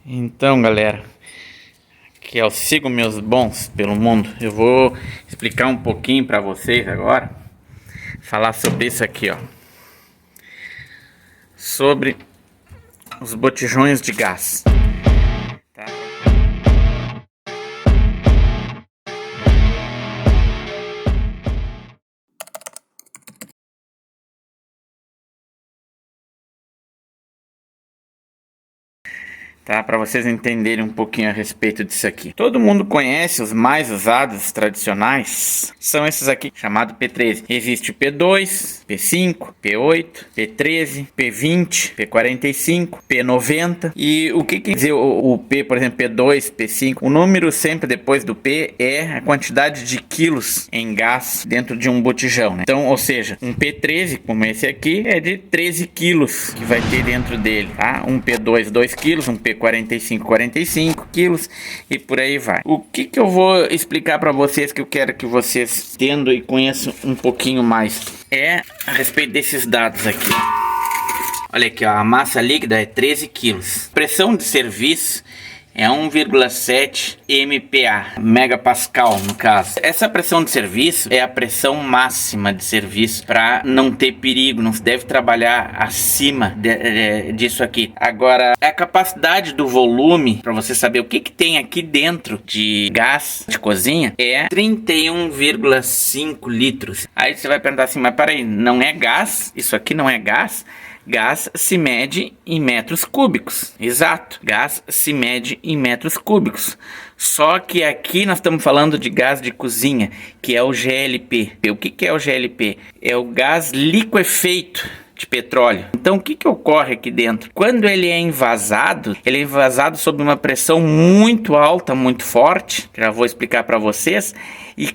Então, galera, que eu sigo meus bons pelo mundo. Eu vou explicar um pouquinho para vocês agora, falar sobre isso aqui, ó, sobre os botijões de gás. Tá? Tá, para vocês entenderem um pouquinho a respeito disso aqui. Todo mundo conhece os mais usados tradicionais, são esses aqui, chamado P13. Existe o P2, P5, P8, P13, P20, P45, P90. E o que quer dizer o P, por exemplo, P2, P5? O número sempre depois do P é a quantidade de quilos em gás dentro de um botijão, né? Então, ou seja, um P13, como esse aqui, é de 13 quilos que vai ter dentro dele, tá? Um P2, 2 quilos, um P45, 45 quilos e por aí vai. O que eu vou explicar para vocês, que eu quero que vocês entendam e conheçam um pouquinho mais, é a respeito desses dados aqui. Olha aqui, ó, a massa líquida é 13 quilos. Pressão de serviço é 1,7 MPa, megapascal no caso. Essa pressão de serviço é a pressão máxima de serviço para não ter perigo, não se deve trabalhar acima disso aqui. Agora, a capacidade do volume, para você saber o que tem aqui dentro de gás de cozinha, é 31,5 litros. Aí você vai perguntar assim, mas peraí, não é gás? Isso aqui não é gás? Gás se mede em metros cúbicos. Exato, gás se mede em metros cúbicos. Só que aqui nós estamos falando de gás de cozinha, que é o GLP. O que é o GLP? É o gás liquefeito de petróleo. Então o que ocorre aqui dentro? Quando ele é envasado sob uma pressão muito alta, muito forte, já vou explicar para vocês, e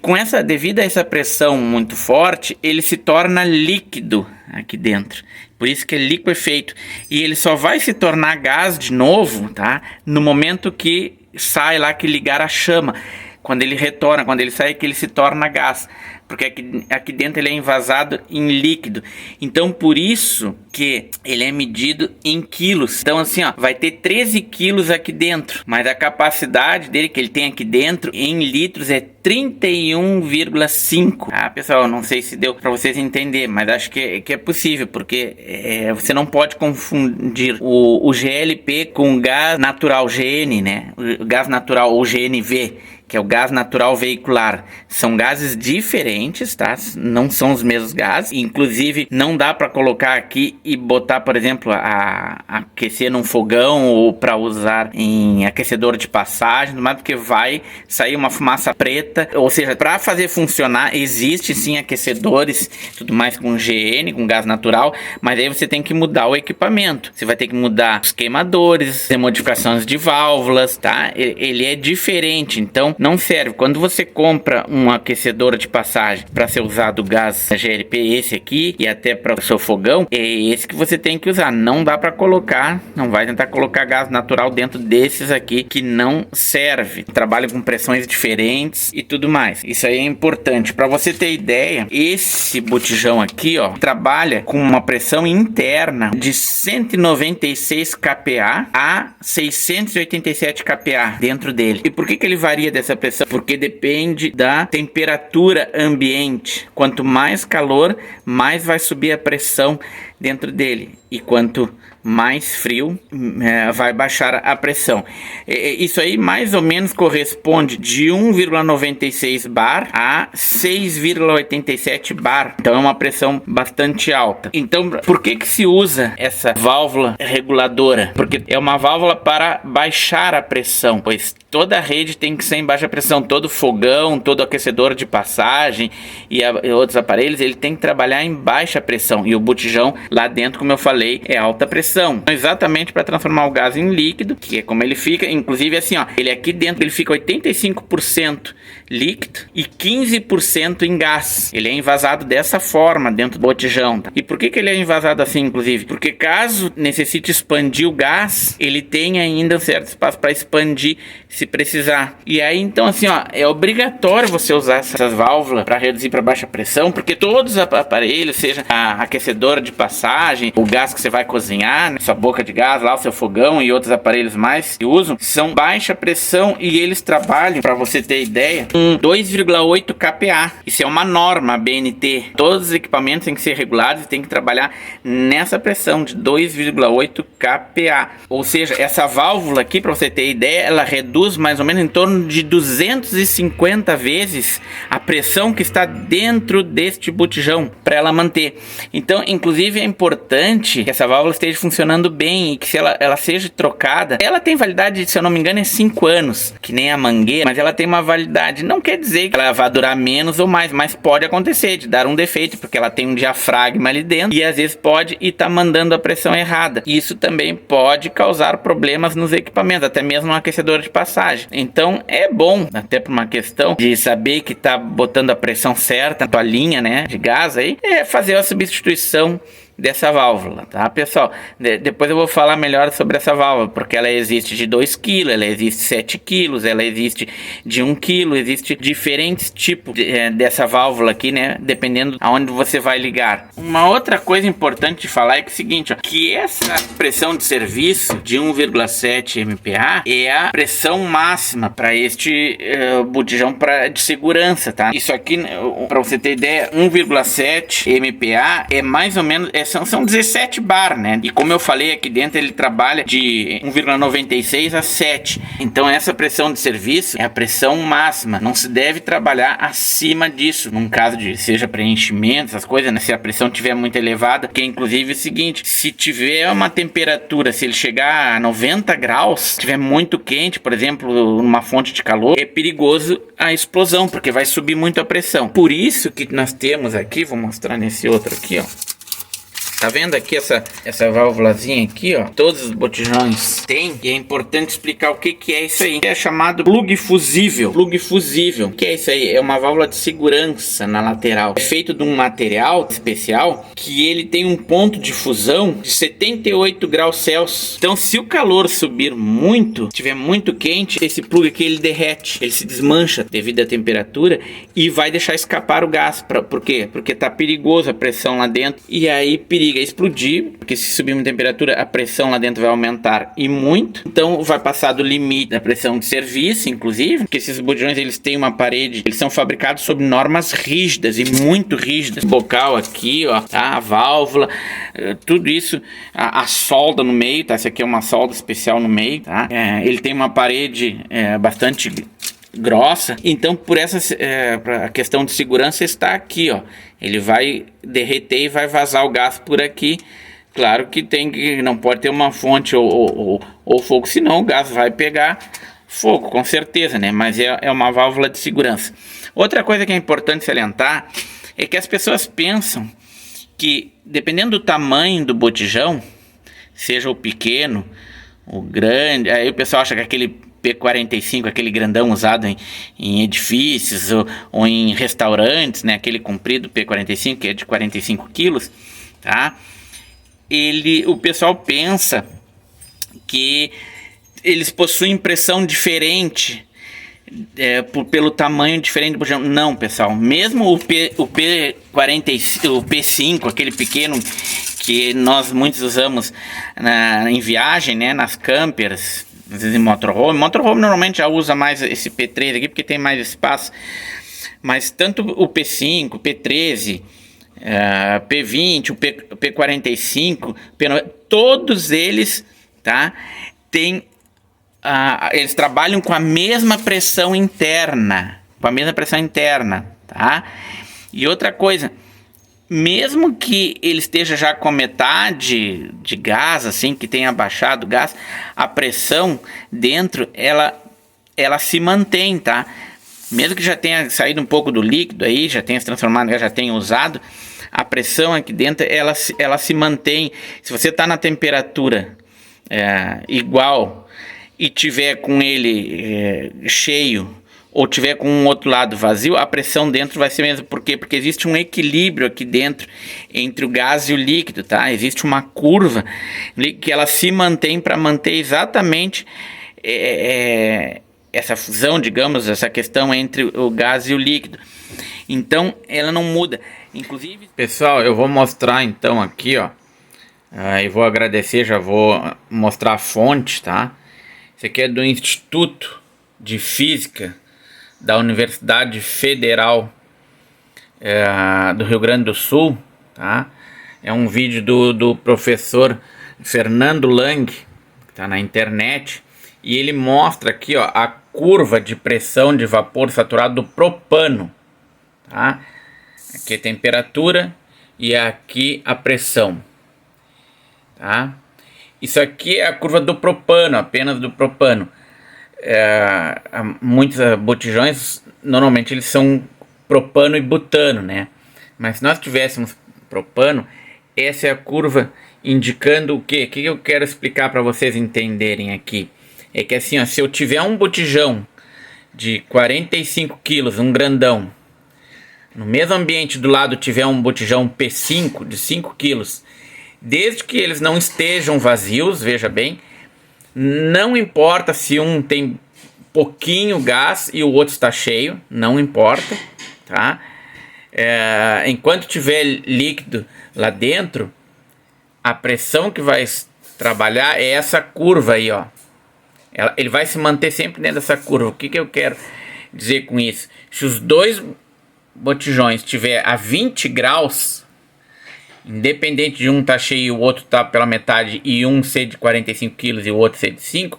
devido a essa pressão muito forte, ele se torna líquido aqui dentro. Por isso que é liquefeito. E ele só vai se tornar gás de novo, tá? No momento que sai lá, que ligar a chama. Quando ele retorna, quando ele sai, que ele se torna gás. Porque aqui dentro ele é envasado em líquido. Então por isso que ele é medido em quilos. Então assim, ó, vai ter 13 quilos aqui dentro. Mas a capacidade dele que ele tem aqui dentro em litros é 31,5. Ah, pessoal, não sei se deu para vocês entenderem, mas acho que é possível. Porque você não pode confundir o GLP com o gás natural GN, né? O gás natural, o GNV, que é o gás natural veicular. São gases diferentes, tá? Não são os mesmos gases. Inclusive, não dá para colocar aqui e botar, por exemplo, a aquecer num fogão ou para usar em aquecedor de passagem, mas porque vai sair uma fumaça preta. Ou seja, para fazer funcionar, existe sim aquecedores, tudo mais com GN, com gás natural, mas aí você tem que mudar o equipamento. Você vai ter que mudar os queimadores, ter modificações de válvulas, tá? Ele é diferente, então não serve. Quando você compra um aquecedor de passagem para ser usado o gás GLP, esse aqui, e até para o seu fogão, é esse que você tem que usar. Não dá para colocar, não vai tentar colocar gás natural dentro desses aqui, que não serve. Trabalha com pressões diferentes e tudo mais. Isso aí é importante. Para você ter ideia, esse botijão aqui, ó, trabalha com uma pressão interna de 196 kPa a 687 kPa dentro dele. E por que ele varia dessa pressão? Porque depende da temperatura ambiente. Quanto mais calor, mais vai subir a pressão dentro dele, e quanto mais frio, vai baixar a pressão. Isso aí mais ou menos corresponde de 1,96 bar a 6,87 bar. Então é uma pressão bastante alta. Então por que se usa essa válvula reguladora? Porque é uma válvula para baixar a pressão, pois toda a rede tem que ser em baixa pressão. Todo fogão, todo aquecedor de passagem e outros aparelhos, ele tem que trabalhar em baixa pressão, e o botijão lá dentro, como eu falei, é alta pressão, exatamente para transformar o gás em líquido, que é como ele fica. Inclusive assim, ó, ele aqui dentro ele fica 85% líquido e 15% em gás. Ele é envasado dessa forma dentro do botijão, tá? E por que ele é envasado assim, inclusive? Porque caso necessite expandir o gás, ele tem ainda um certo espaço para expandir se precisar. E aí então assim, ó, é obrigatório você usar essas válvulas para reduzir para baixa pressão, porque todos os aparelhos, seja a aquecedora de passagem, o gás que você vai cozinhar, MPA, né, sua boca de gás lá, o seu fogão e outros aparelhos mais que usam, são baixa pressão e eles trabalham, para você ter ideia, com 2,8 kPa. Isso é uma norma BNT. Todos os equipamentos têm que ser regulados e tem que trabalhar nessa pressão de 2,8 kPa. Ou seja, essa válvula aqui, para você ter ideia, ela reduz mais ou menos em torno de 250 vezes a pressão que está dentro deste botijão para ela manter. Então, inclusive, é importante que essa válvula esteja funcionando bem e que se ela seja trocada. Ela tem validade, se eu não me engano, é 5 anos, que nem a mangueira, mas ela tem uma validade. Não quer dizer que ela vai durar menos ou mais, mas pode acontecer de dar um defeito, porque ela tem um diafragma ali dentro e às vezes pode estar mandando a pressão errada. Isso também pode causar problemas nos equipamentos, até mesmo no aquecedor de passagem. Então é bom, até por uma questão de saber que está botando a pressão certa na tua linha, né, de gás aí, é fazer a substituição dessa válvula, tá, pessoal? Depois eu vou falar melhor sobre essa válvula, porque ela existe de 2 kg, ela existe 7 kg, ela existe de 1 kg, existe diferentes tipos dessa válvula aqui, né, dependendo aonde você vai ligar. Uma outra coisa importante de falar é que é o seguinte, ó, que essa pressão de serviço de 1,7 MPa é a pressão máxima para este botijão de segurança, tá? Isso aqui, para você ter ideia, 1,7 MPa é mais ou menos são 17 bar, né? E como eu falei aqui dentro, ele trabalha de 1,96 a 7. Então essa pressão de serviço é a pressão máxima. Não se deve trabalhar acima disso. Num caso de seja preenchimento, essas coisas, né? Se a pressão estiver muito elevada, que é inclusive o seguinte, se tiver uma temperatura, se ele chegar a 90 graus, estiver muito quente, por exemplo, numa fonte de calor, é perigoso a explosão, porque vai subir muito a pressão. Por isso que nós temos aqui, vou mostrar nesse outro aqui, ó. Tá vendo aqui essa válvulazinha aqui, ó? Todos os botijões têm. E é importante explicar o que é isso aí. É chamado plug fusível. Plug fusível. O que é isso aí? É uma válvula de segurança na lateral. É feito de um material especial que ele tem um ponto de fusão de 78 graus Celsius. Então, se o calor subir muito, estiver muito quente, esse plug aqui ele derrete. Ele se desmancha devido à temperatura e vai deixar escapar o gás. Por quê? Porque tá perigoso a pressão lá dentro. E aí periga explodir, porque se subir uma temperatura a pressão lá dentro vai aumentar e muito, então vai passar do limite da pressão de serviço, inclusive, porque esses botijões eles têm uma parede, eles são fabricados sob normas rígidas e muito rígidas, bocal aqui, ó, tá, a válvula, tudo isso, a solda no meio, tá, essa aqui é uma solda especial no meio, tá, ele tem uma parede bastante grossa, então por essa a questão de segurança está aqui, ó. Ele vai derreter e vai vazar o gás por aqui. Claro que não pode ter uma fonte ou fogo, senão o gás vai pegar fogo, com certeza, né? Mas é uma válvula de segurança. Outra coisa que é importante salientar é que as pessoas pensam que, dependendo do tamanho do botijão, seja o pequeno, o grande, aí o pessoal acha que aquele P45, aquele grandão usado em edifícios ou em restaurantes, né, aquele comprido P45 que é de 45 quilos, tá? O pessoal pensa que eles possuem pressão diferente pelo tamanho diferente do botijão. Não, pessoal, mesmo o P45, o P5, aquele pequeno que nós muitos usamos em viagem, né, nas campers, às vezes em motorhome. Motorhome normalmente já usa mais esse P3 aqui porque tem mais espaço. Mas tanto o P5, o P13, P20, o P45, todos eles, tá, eles trabalham com a mesma pressão interna. Tá? E outra coisa, mesmo que ele esteja já com metade de gás, assim, que tenha baixado o gás, a pressão dentro, ela se mantém, tá? Mesmo que já tenha saído um pouco do líquido aí, já tenha se transformado, já tenha usado, a pressão aqui dentro, ela se mantém. Se você está na temperatura igual e tiver com ele cheio, ou tiver com um outro lado vazio, a pressão dentro vai ser mesmo. Por quê? Porque existe um equilíbrio aqui dentro entre o gás e o líquido, tá? Existe uma curva que ela se mantém para manter exatamente essa fusão, digamos, essa questão entre o gás e o líquido. Então, ela não muda. Inclusive, pessoal, eu vou mostrar então aqui, ó, E vou agradecer, já vou mostrar a fonte, tá? Isso aqui é do Instituto de Física da Universidade Federal do Rio Grande do Sul, tá? É um vídeo do professor Fernando Lang, que tá na internet, e ele mostra aqui, ó, a curva de pressão de vapor saturado do propano, tá? Aqui a temperatura e aqui a pressão, tá? Isso aqui é a curva do propano, apenas do propano. Muitos botijões, normalmente eles são propano e butano, né? Mas se nós tivéssemos propano, essa é a curva indicando o quê? O que eu quero explicar para vocês entenderem aqui? É que assim, ó, se eu tiver um botijão de 45 quilos, um grandão, no mesmo ambiente do lado tiver um botijão P5 de 5 quilos, desde que eles não estejam vazios, veja bem, não importa se um tem pouquinho gás e o outro está cheio, não importa, tá? Enquanto tiver líquido lá dentro, a pressão que vai trabalhar é essa curva aí, ó. Ele vai se manter sempre dentro dessa curva. O que eu quero dizer com isso? Se os dois botijões estiver a 20 graus, independente de um estar cheio e o outro tá pela metade, e um ser de 45 quilos e o outro ser de 5,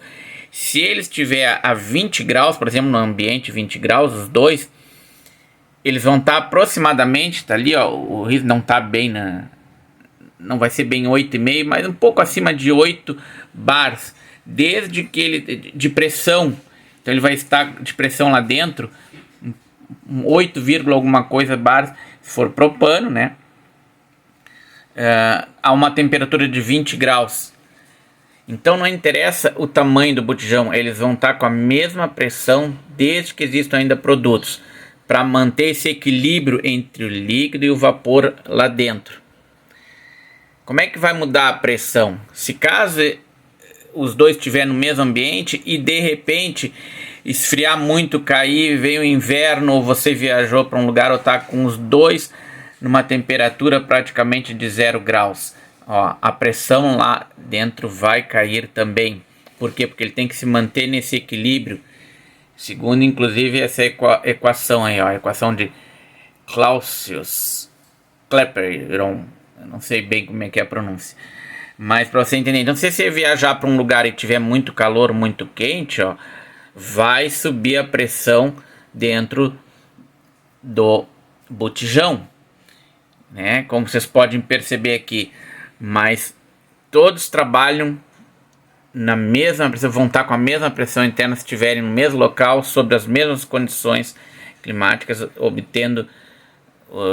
se ele estiver a 20 graus, por exemplo, no ambiente 20 graus, os dois, eles vão estar aproximadamente, tá ali, ó, o risco não tá bem não vai ser bem 8,5, mas um pouco acima de 8 bars, desde que ele, de pressão, então ele vai estar de pressão lá dentro, 8, alguma coisa bars, se for propano, né? A uma temperatura de 20 graus. Então não interessa o tamanho do botijão, eles vão estar com a mesma pressão desde que existam ainda produtos, para manter esse equilíbrio entre o líquido e o vapor lá dentro. Como é que vai mudar a pressão? Se caso os dois estiverem no mesmo ambiente e de repente esfriar muito, cair, veio o inverno, ou você viajou para um lugar ou está com os dois numa temperatura praticamente de 0 graus, ó, a pressão lá dentro vai cair também. Por quê? Porque ele tem que se manter nesse equilíbrio, segundo inclusive essa equação aí, ó, a equação de Clapeyron, eu não sei bem como é que é a pronúncia, mas para você entender. Então, se você viajar para um lugar e tiver muito calor, muito quente, ó, vai subir a pressão dentro do botijão, né? Como vocês podem perceber aqui, mas todos trabalham na mesma pressão, vão estar com a mesma pressão interna se estiverem no mesmo local, sob as mesmas condições climáticas, obtendo,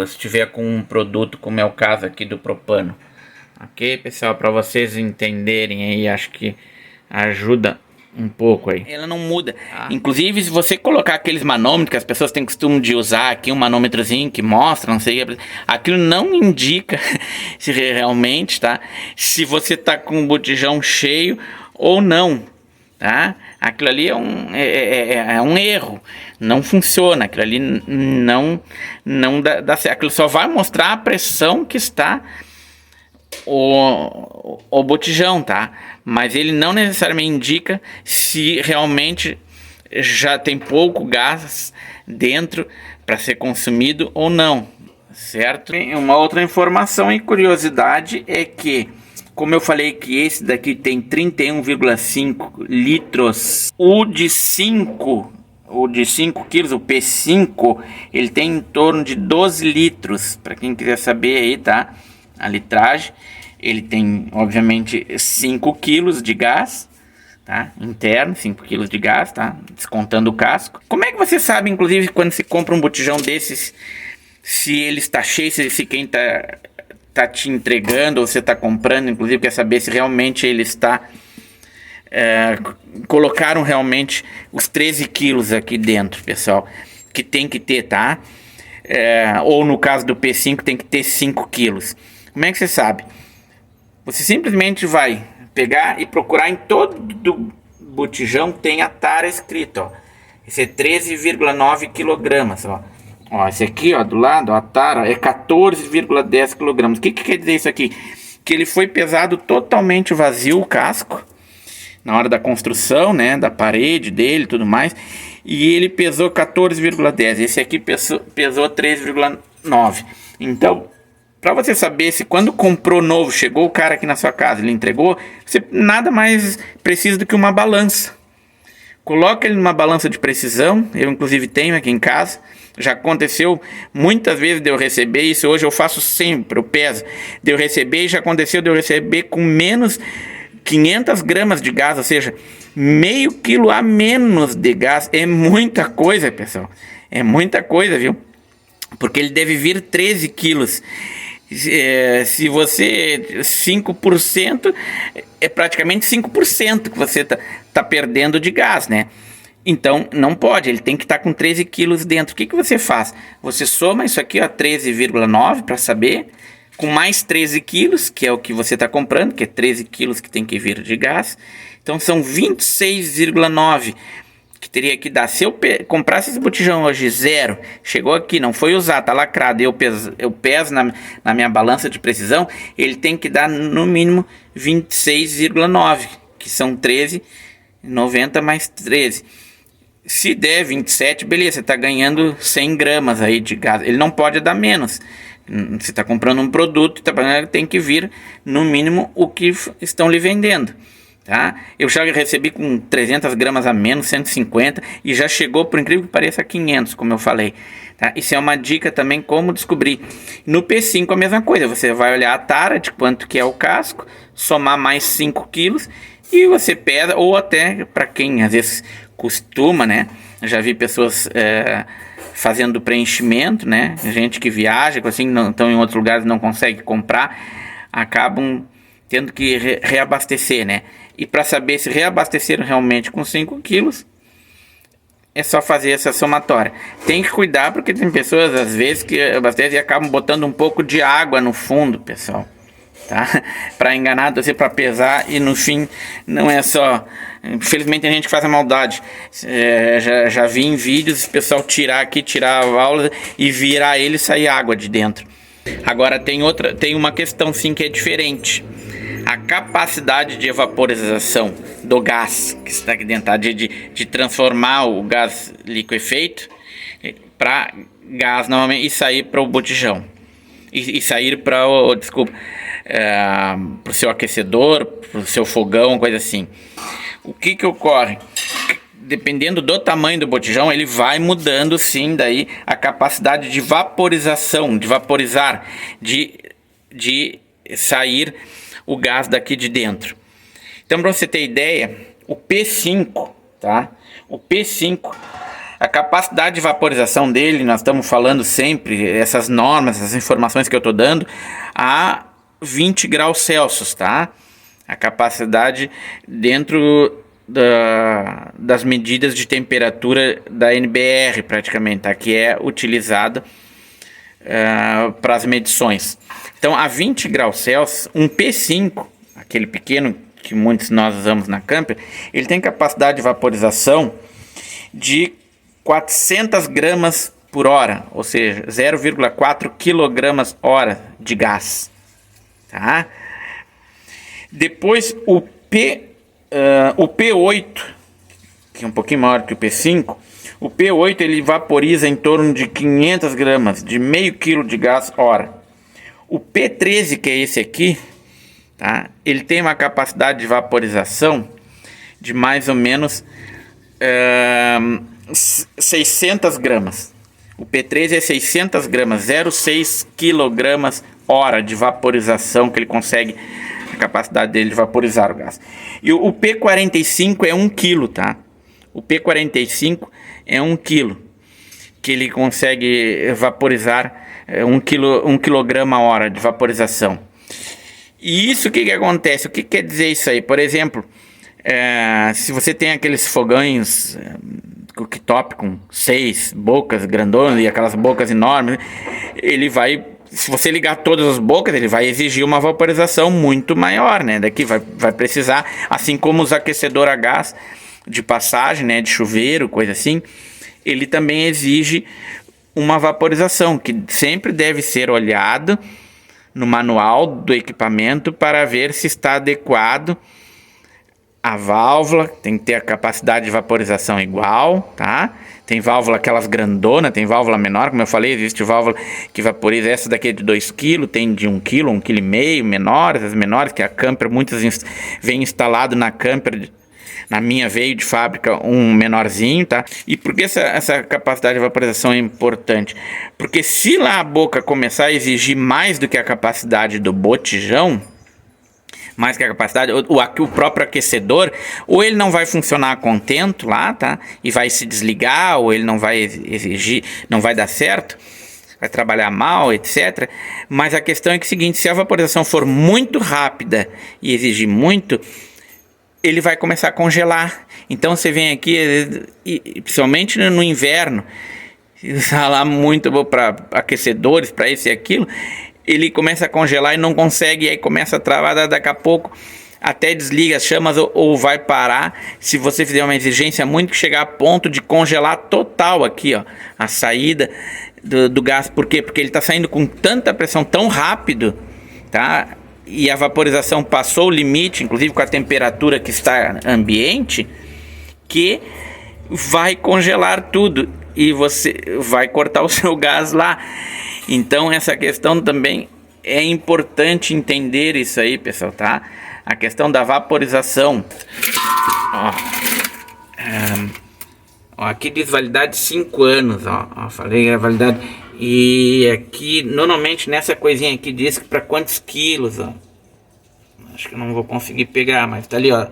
se tiver com um produto, como é o caso aqui do propano. Ok, pessoal, para vocês entenderem aí, acho que ajuda um pouco aí. Ela não muda. Inclusive, se você colocar aqueles manômetros que as pessoas têm costume de usar aqui, um manômetrozinho que mostra, não sei, aquilo não indica se realmente, tá? Se você tá com o botijão cheio ou não, tá? Aquilo ali é um erro, não funciona, aquilo ali não dá certo. Aquilo só vai mostrar a pressão que está o botijão, tá? Mas ele não necessariamente indica se realmente já tem pouco gás dentro para ser consumido ou não, certo? Uma outra informação e curiosidade é que, como eu falei que esse daqui tem 31,5 litros, o de 5 quilos, o P5, ele tem em torno de 12 litros, para quem quiser saber aí, tá? A litragem, ele tem obviamente 5 quilos de gás, tá? Interno, 5 quilos de gás, tá? Descontando o casco. Como é que você sabe, inclusive, quando se compra um botijão desses, se ele está cheio, se quem tá te entregando ou você está comprando, inclusive, quer saber se realmente ele está... colocaram realmente os 13 quilos aqui dentro, pessoal, que tem que ter, tá? Ou no caso do P5 tem que ter 5 quilos. Como é que você sabe? Você simplesmente vai pegar e procurar em todo botijão, tem a tara escrito, ó. Esse é 13,9 quilogramas, ó. Ó, esse aqui, ó, do lado, ó, a tara é 14,10 quilogramas. O que quer dizer isso aqui? que ele foi pesado totalmente vazio, o casco, na hora da construção, né, da parede dele e tudo mais, e ele pesou 14,10. Esse aqui pesou 3,9. Então, para você saber se quando comprou novo, chegou o cara aqui na sua casa, ele entregou, você nada mais precisa do que uma balança. Coloca ele numa balança de precisão, eu inclusive tenho aqui em casa. Já aconteceu muitas vezes de eu receber isso, hoje eu faço sempre, eu peso. De eu receber, e já aconteceu de eu receber com menos 500 gramas de gás, ou seja, meio quilo a menos de gás. É muita coisa, pessoal. É muita coisa, viu? Porque ele deve vir 13 quilos. Se você 5%, é praticamente 5% que você tá perdendo de gás, né? Então não pode, ele tem que estar com 13 quilos dentro. O que você faz? Você soma isso aqui, ó, 13,9 para saber, com mais 13 quilos, que é o que você está comprando, que é 13 quilos que tem que vir de gás. Então são 26,9 que teria que dar. Se eu comprasse esse botijão hoje zero, chegou aqui, não foi usado, tá lacrado, eu peso na minha balança de precisão, ele tem que dar no mínimo 26,9, que são 13,90 mais 13. Se der 27, beleza, você está ganhando 100 gramas aí de gás. Ele não pode dar menos. Você está comprando um produto, tem que vir no mínimo o que estão lhe vendendo. Tá? Eu já recebi com 300 gramas a menos, 150, e já chegou, por incrível que pareça, a 500, como eu falei. Tá? Isso é uma dica também como descobrir. No P5 a mesma coisa, você vai olhar a tara de quanto que é o casco, somar mais 5 quilos, e você pesa, ou até para quem às vezes costuma, né? Já vi pessoas fazendo preenchimento, né? Gente que viaja, assim, não estão em outros lugares, não consegue comprar, acabam tendo que reabastecer, né? E para saber se reabasteceram realmente com 5 quilos, é só fazer essa somatória. Tem que cuidar, porque tem pessoas, às vezes, que abastecem e acabam botando um pouco de água no fundo, pessoal. Tá? Para enganar você, para pesar, e no fim não é só. Infelizmente tem gente que faz a maldade. Já vi em vídeos o pessoal tirar a válvula e virar ele e sair água de dentro. Agora tem uma questão sim que é diferente. A capacidade de evaporização do gás que está aqui dentro, tá? de transformar o gás liquefeito para gás normalmente e sair para o botijão. E sair para o seu aquecedor, para o seu fogão, coisa assim. O que ocorre? Dependendo do tamanho do botijão, ele vai mudando sim daí a capacidade de vaporização, de vaporizar, de sair o gás daqui de dentro. Então, para você ter ideia, o P5, tá? O P5, a capacidade de vaporização dele, nós estamos falando sempre, essas normas, essas informações que eu estou dando, a 20 graus Celsius, tá? A capacidade dentro das medidas de temperatura da NBR, praticamente, tá? Que é utilizada para as medições. Então, a 20 graus Celsius, um P5, aquele pequeno que muitos nós usamos na camper, ele tem capacidade de vaporização de 400 gramas por hora, ou seja, 0,4 quilogramas hora de gás. Tá? Depois o P8, que é um pouquinho maior que o P5, o P8 ele vaporiza em torno de 500 gramas, de meio quilo de gás hora. O P13, que é esse aqui, tá? Ele tem uma capacidade de vaporização de mais ou menos 600 gramas. O P13 é 600 gramas, 0,6 quilogramas hora de vaporização que ele consegue, a capacidade dele de vaporizar o gás. E o P45 é 1 quilo, tá? O P45 é 1 quilo que ele consegue vaporizar 1 quilograma hora de vaporização. E isso, o que acontece? O que quer dizer isso aí? Por exemplo, se você tem aqueles fogões cooktop com 6 bocas grandonas e aquelas bocas enormes, ele vai, se você ligar todas as bocas, ele vai exigir uma vaporização muito maior, né? Daqui vai precisar, assim como os aquecedores a gás de passagem, né, de chuveiro, coisa assim, ele também exige uma vaporização que sempre deve ser olhado no manual do equipamento para ver se está adequado a válvula. Tem que ter a capacidade de vaporização igual, tá? Tem válvula aquelas grandona, tem válvula menor, como eu falei, existe válvula que vaporiza, essa daqui é de 2 kg, tem de 1 kg, 1,5 kg, menores, as menores, que a Camper, muitas vem instalado na Camper. Na minha veio de fábrica um menorzinho, tá? E por que essa capacidade de vaporização é importante? Porque se lá a boca começar a exigir mais do que a capacidade do botijão, mais que a capacidade, o próprio aquecedor, ou ele não vai funcionar a contento lá, tá? E vai se desligar, ou ele não vai exigir, não vai dar certo, vai trabalhar mal, etc. Mas a questão é que é o seguinte, se a vaporização for muito rápida e exigir muito, ele vai começar a congelar. Então você vem aqui, principalmente no inverno, usar lá muito para aquecedores, para isso e aquilo, ele começa a congelar e não consegue, aí começa a travar, daqui a pouco até desliga as chamas ou vai parar. Se você fizer uma exigência muito, que chegar a ponto de congelar total aqui, ó, a saída do gás. Por quê? Porque ele está saindo com tanta pressão tão rápido, tá? E a vaporização passou o limite, inclusive com a temperatura que está ambiente, que vai congelar tudo e você vai cortar o seu gás lá. Então essa questão também é importante entender isso aí, pessoal, tá? A questão da vaporização. Ó, aqui diz validade 5 anos, ó, falei a validade. E aqui, normalmente nessa coisinha aqui diz que para quantos quilos, ó. Acho que eu não vou conseguir pegar, mas tá ali, ó.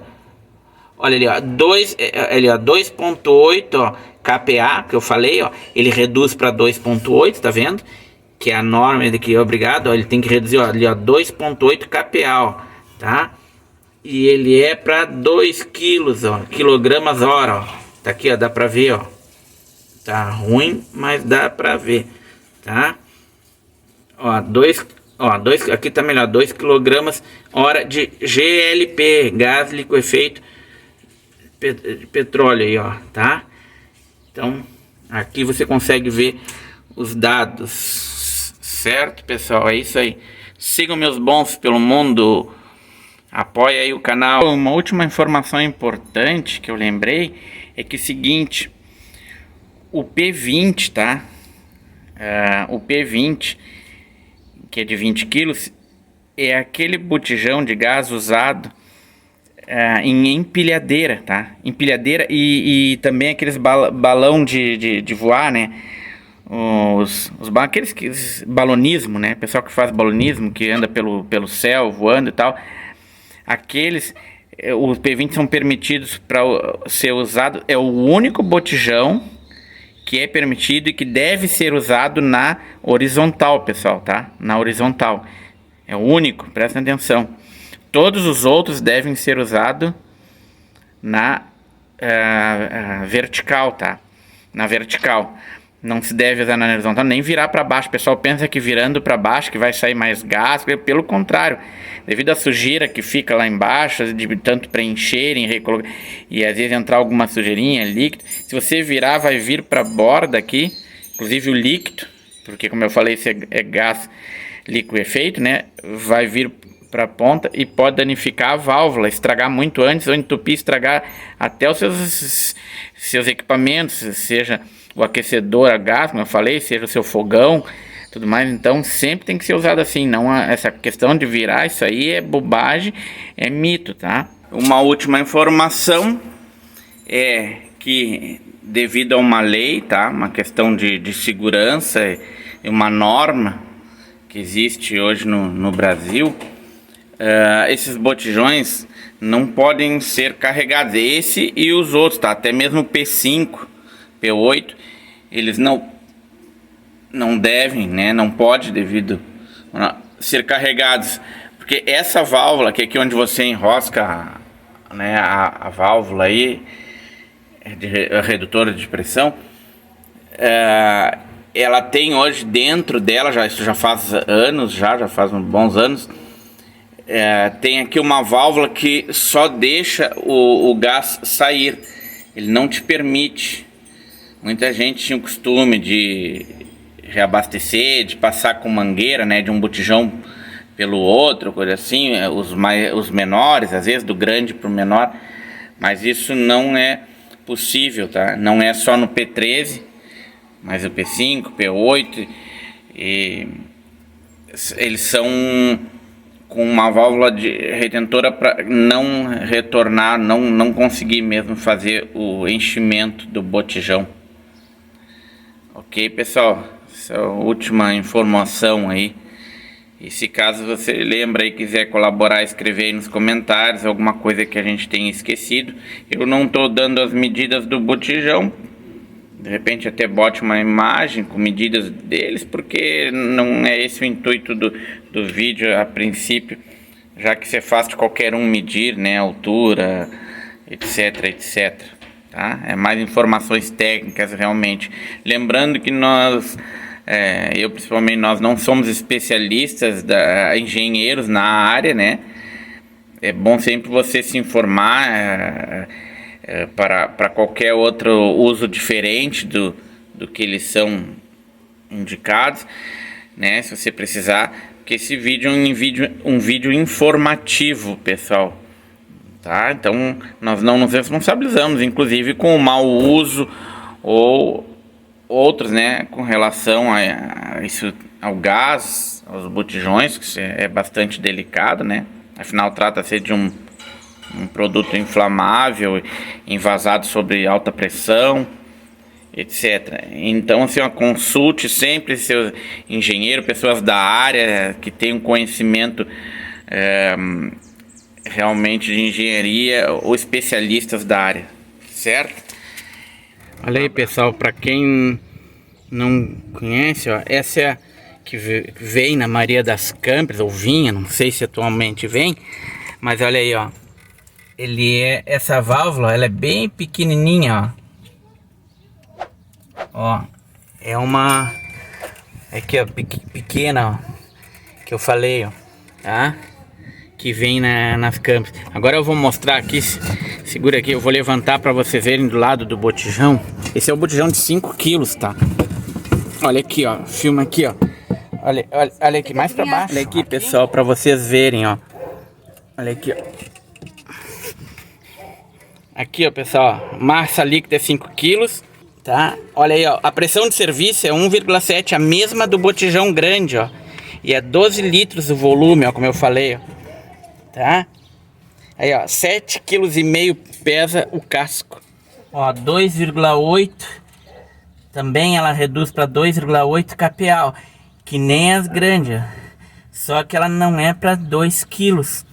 Olha ali, ó, 2.8, ó, kPa, que eu falei, ó. Ele reduz para 2.8, tá vendo? Que é a norma daqui, obrigado, ó, ele tem que reduzir, ó, ali, ó, 2.8 kPa, ó, tá? E ele é para 2 quilos, ó, quilogramas hora, ó. Tá aqui, ó, dá pra ver, ó. Tá ruim, mas dá pra ver, tá? Ó, 2, aqui tá melhor, 2 quilogramas hora de GLP, gás liquefeito de petróleo aí, ó, tá? Então, aqui você consegue ver os dados, certo, pessoal? É isso aí. Sigam meus bons pelo mundo, apoia aí o canal. Uma última informação importante que eu lembrei é que é o seguinte, o P20, tá? O P20, que é de 20 quilos, é aquele botijão de gás usado em empilhadeira, tá? Empilhadeira e também aqueles balão de voar, né? Aqueles balonismo, né? Pessoal que faz balonismo, que anda pelo céu voando e tal. Aqueles, os P20 são permitidos para ser usado. É o único botijão que é permitido e que deve ser usado na horizontal, pessoal, tá? Na horizontal. É o único, prestem atenção. Todos os outros devem ser usados na vertical, tá? Na vertical. Não se deve usar na horizontal, nem virar para baixo. O pessoal pensa que virando para baixo que vai sair mais gás. Pelo contrário, devido à sujeira que fica lá embaixo, de tanto preencherem e às vezes entrar alguma sujeirinha, líquido, se você virar, vai vir para a borda aqui, inclusive o líquido, porque como eu falei, esse é gás liquefeito, né? Vai vir para a ponta e pode danificar a válvula, estragar muito antes, ou entupir, estragar até os seus equipamentos, seja o aquecedor a gás, como eu falei, seja o seu fogão, tudo mais. Então sempre tem que ser usado assim, não essa questão de virar, isso aí é bobagem, é mito, tá? Uma última informação é que devido a uma lei, tá? Uma questão de segurança e uma norma que existe hoje no Brasil, esses botijões não podem ser carregados, esse e os outros, tá? Até mesmo o P5, P8, eles não devem, né? Não pode devido ser carregados, porque essa válvula que é aqui onde você enrosca, né, a válvula aí a redutora de pressão, ela tem hoje dentro dela, isso já faz anos, já faz uns bons anos, tem aqui uma válvula que só deixa o gás sair, ele não te permite. Muita gente tinha o costume de reabastecer, de passar com mangueira, né, de um botijão pelo outro, coisa assim, os menores, às vezes do grande para o menor, mas isso não é possível, tá? Não é só no P13, mas o P5, P8, e eles são com uma válvula retentora para não retornar, não conseguir mesmo fazer o enchimento do botijão. Ok, pessoal, essa é a última informação aí. E se caso você lembra e quiser colaborar, escrever aí nos comentários alguma coisa que a gente tenha esquecido. Eu não estou dando as medidas do botijão. De repente até bote uma imagem com medidas deles, porque não é esse o intuito do vídeo a princípio. Já que é fácil de qualquer um medir, né, altura, etc, etc. Tá? É mais informações técnicas realmente. Lembrando que nós... eu principalmente, nós não somos especialistas, engenheiros na área, né? É bom sempre você se informar para qualquer outro uso diferente do que eles são indicados, né? Se você precisar, porque esse vídeo é um vídeo informativo, pessoal, tá? Então nós não nos responsabilizamos, inclusive, com o mau uso ou outros, né, com relação a isso, ao gás, aos botijões, que é bastante delicado, né? Afinal, trata-se de um produto inflamável, envasado sobre alta pressão, etc. Então, assim, consulte sempre seu engenheiro, pessoas da área que tenham conhecimento realmente de engenharia, ou especialistas da área, certo? Olha aí, pessoal, para quem não conhece, ó, essa é a que vem na Maria das Campos, ou vinha, não sei se atualmente vem, mas olha aí, ó, essa válvula, ela é bem pequenininha, ó, é uma, aqui, ó, pequena, ó, que eu falei, ó, tá? Que vem nas Campos. Agora eu vou mostrar aqui, segura aqui, eu vou levantar para vocês verem do lado do botijão. Esse é o botijão de 5 quilos, tá? Olha aqui, ó, filma aqui, ó. Olha aqui, mais para baixo. Olha aqui, pessoal, para vocês verem, ó. Olha aqui, ó. Aqui, ó, pessoal, ó, massa líquida é 5 quilos, tá? Olha aí, ó, a pressão de serviço é 1,7, a mesma do botijão grande, ó. E é 12 litros o volume, ó, como eu falei, ó. Tá? Aí, ó, 7,5 kg pesa o casco. Ó, 2,8. Também ela reduz para 2,8 kPa, ó, que nem as grandes, ó. Só que ela não é para 2 quilos.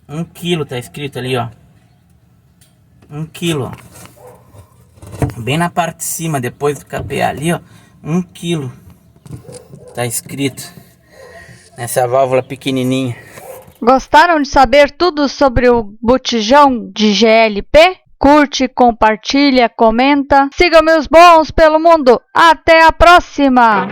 1 quilo tá escrito ali, ó. 1 quilo, ó. Bem na parte de cima, depois do kPa ali, ó. 1 quilo tá escrito nessa válvula pequenininha. Gostaram de saber tudo sobre o botijão de GLP? Curte, compartilha, comenta. Siga meus bons pelo mundo. Até a próxima!